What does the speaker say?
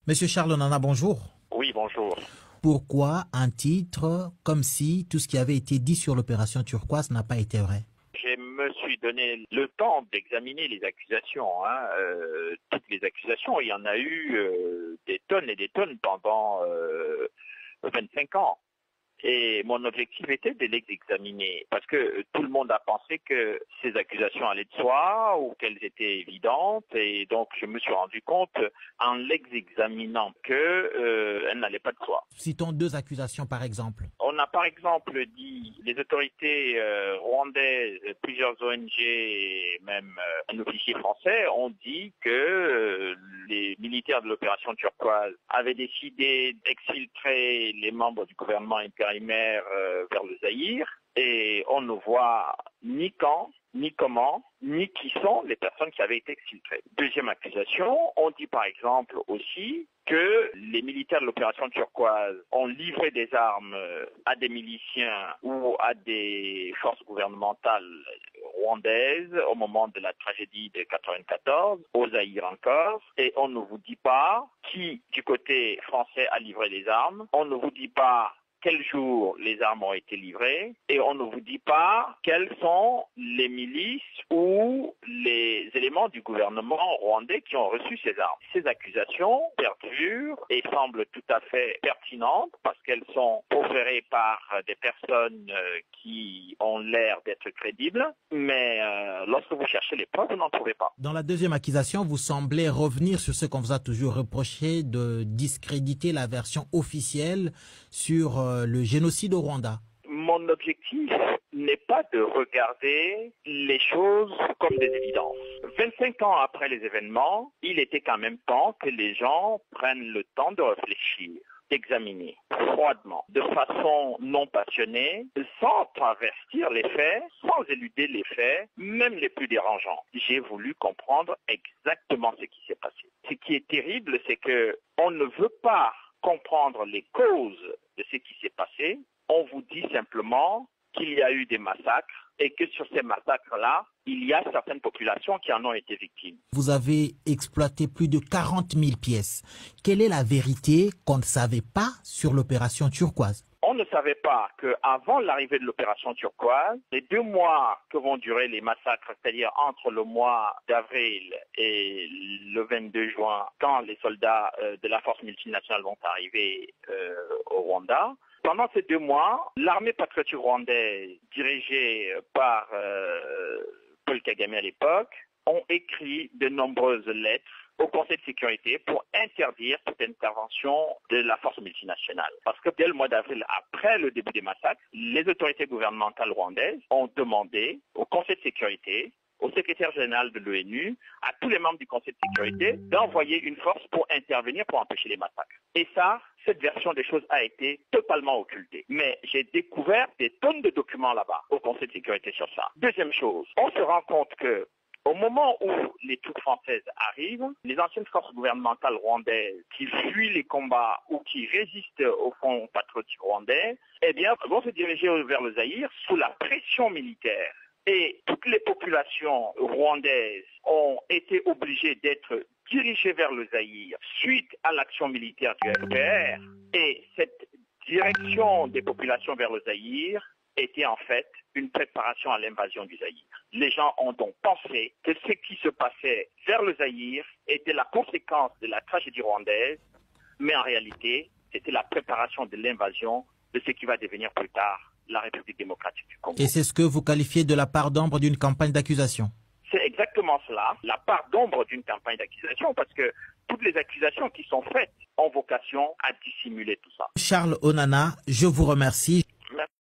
Monsieur Charles Onana, bonjour. Oui, bonjour. Pourquoi un titre comme si tout ce qui avait été dit sur l'opération turquoise n'a pas été vrai? Je me suis donné le temps d'examiner les accusations. Toutes les accusations, il y en a eu des tonnes et des tonnes pendant 25 ans. Et mon objectif était de les examiner parce que tout le monde a pensé que ces accusations allaient de soi ou qu'elles étaient évidentes. Et donc, je me suis rendu compte en les examinant qu'elles n'allaient pas de soi. Citons deux accusations par exemple. On a par exemple dit, les autorités rwandaises, plusieurs ONG et même un officier français ont dit que les militaires de l'opération turquoise avaient décidé d'exfiltrer les membres du gouvernement intérimaire vers le Zaïre, et on ne voit ni quand, ni comment, ni qui sont les personnes qui avaient été exfiltrées. Deuxième accusation, on dit par exemple aussi que les militaires de l'opération turquoise ont livré des armes à des miliciens ou à des forces gouvernementales rwandaises au moment de la tragédie de 1994, au Zaïre encore, et on ne vous dit pas qui du côté français a livré les armes, on ne vous dit pas quel jour les armes ont été livrées, et on ne vous dit pas quels sont les milices ou les éléments du gouvernement rwandais qui ont reçu ces armes. Ces accusations perdurent et semblent tout à fait pertinentes parce qu'elles sont proférées par des personnes qui ont l'air d'être crédibles, mais lorsque vous cherchez les preuves, vous n'en trouvez pas. Dans la deuxième accusation, vous semblez revenir sur ce qu'on vous a toujours reproché de discréditer la version officielle sur le génocide au Rwanda. Mon objectif n'est pas de regarder les choses comme des évidences. 25 ans après les événements, il était quand même temps que les gens prennent le temps de réfléchir, d'examiner froidement, de façon non passionnée, sans travestir les faits, sans éluder les faits, même les plus dérangeants. J'ai voulu comprendre exactement ce qui s'est passé. Ce qui est terrible, c'est que on ne veut pas comprendre les causes de ce qui s'est passé. On vous dit simplement qu'il y a eu des massacres et que sur ces massacres-là, il y a certaines populations qui en ont été victimes. Vous avez exploité plus de 40 000 pièces. Quelle est la vérité qu'on ne savait pas sur l'opération turquoise? On ne savait pas qu'avant l'arrivée de l'opération turquoise, les 2 mois que vont durer les massacres, c'est-à-dire entre le mois d'avril et le 22 juin, quand les soldats de la force multinationale vont arriver au Rwanda, pendant ces 2 mois, l'armée patriotique rwandaise, dirigée par Paul Kagame à l'époque, ont écrit de nombreuses lettres au Conseil de sécurité pour interdire toute intervention de la force multinationale. Parce que dès le mois d'avril, après le début des massacres, les autorités gouvernementales rwandaises ont demandé au Conseil de sécurité, au secrétaire général de l'ONU, à tous les membres du Conseil de sécurité, d'envoyer une force pour intervenir pour empêcher les massacres. Et ça, cette version des choses a été totalement occultée. Mais j'ai découvert des tonnes de documents là-bas au Conseil de sécurité sur ça. Deuxième chose, on se rend compte que au moment où les troupes françaises arrivent, les anciennes forces gouvernementales rwandaises qui fuient les combats ou qui résistent au Front patriotique rwandais, eh bien, vont se diriger vers le Zaïre sous la pression militaire. Et toutes les populations rwandaises ont été obligées d'être dirigées vers le Zaïre suite à l'action militaire du FPR. Et cette direction des populations vers le Zaïre était en fait une préparation à l'invasion du Zaïre. Les gens ont donc pensé que ce qui se passait vers le Zaïre était la conséquence de la tragédie rwandaise, mais en réalité, c'était la préparation de l'invasion de ce qui va devenir plus tard la République démocratique du Congo. Et c'est ce que vous qualifiez de la part d'ombre d'une campagne d'accusation? C'est exactement cela, la part d'ombre d'une campagne d'accusation, parce que toutes les accusations qui sont faites ont vocation à dissimuler tout ça. Charles Onana, je vous remercie.